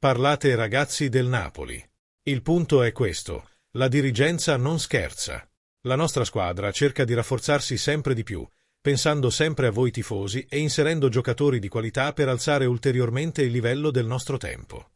Parlate ragazzi del Napoli. Il punto è questo, la dirigenza non scherza. La nostra squadra cerca di rafforzarsi sempre di più, pensando sempre a voi tifosi e inserendo giocatori di qualità per alzare ulteriormente il livello del nostro tempo.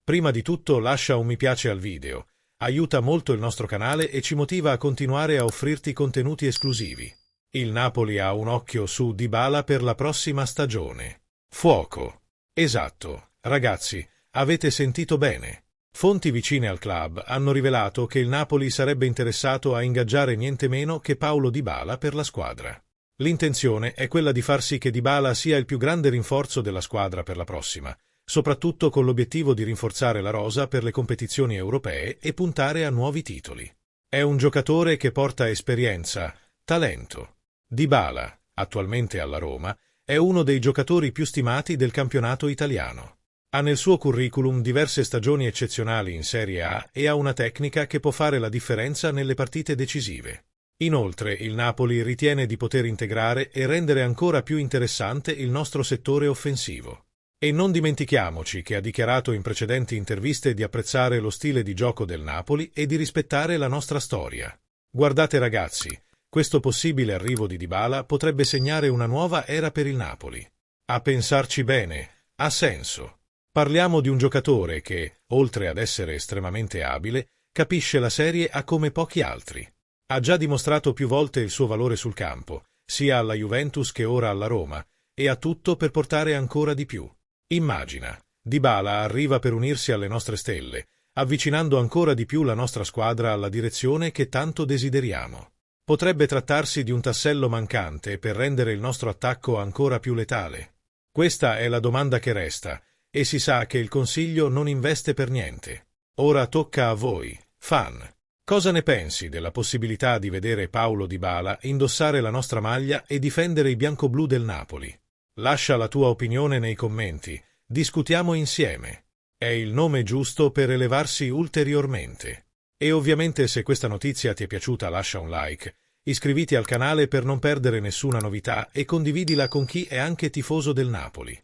Prima di tutto lascia un mi piace al video, aiuta molto il nostro canale e ci motiva a continuare a offrirti contenuti esclusivi. Il Napoli ha un occhio su Dybala per la prossima stagione. Fuoco. Esatto, ragazzi, avete sentito bene. Fonti vicine al club hanno rivelato che il Napoli sarebbe interessato a ingaggiare niente meno che Paulo Dybala per la squadra. L'intenzione è quella di far sì che Dybala sia il più grande rinforzo della squadra per la prossima, soprattutto con l'obiettivo di rinforzare la rosa per le competizioni europee e puntare a nuovi titoli. È un giocatore che porta esperienza, talento. Dybala, attualmente alla Roma, è uno dei giocatori più stimati del campionato italiano. Ha nel suo curriculum diverse stagioni eccezionali in Serie A e ha una tecnica che può fare la differenza nelle partite decisive. Inoltre, il Napoli ritiene di poter integrare e rendere ancora più interessante il nostro settore offensivo. E non dimentichiamoci che ha dichiarato in precedenti interviste di apprezzare lo stile di gioco del Napoli e di rispettare la nostra storia. Guardate ragazzi, questo possibile arrivo di Dybala potrebbe segnare una nuova era per il Napoli. A pensarci bene, ha senso. Parliamo di un giocatore che, oltre ad essere estremamente abile, capisce la Serie A come pochi altri. Ha già dimostrato più volte il suo valore sul campo, sia alla Juventus che ora alla Roma, e ha tutto per portare ancora di più. Immagina, Dybala arriva per unirsi alle nostre stelle, avvicinando ancora di più la nostra squadra alla direzione che tanto desideriamo. Potrebbe trattarsi di un tassello mancante per rendere il nostro attacco ancora più letale. Questa è la domanda che resta, e si sa che il Consiglio non investe per niente. Ora tocca a voi, fan. Cosa ne pensi della possibilità di vedere Paulo Dybala indossare la nostra maglia e difendere i biancoblù del Napoli? Lascia la tua opinione nei commenti, discutiamo insieme. È il nome giusto per elevarsi ulteriormente. E ovviamente se questa notizia ti è piaciuta lascia un like, iscriviti al canale per non perdere nessuna novità e condividila con chi è anche tifoso del Napoli.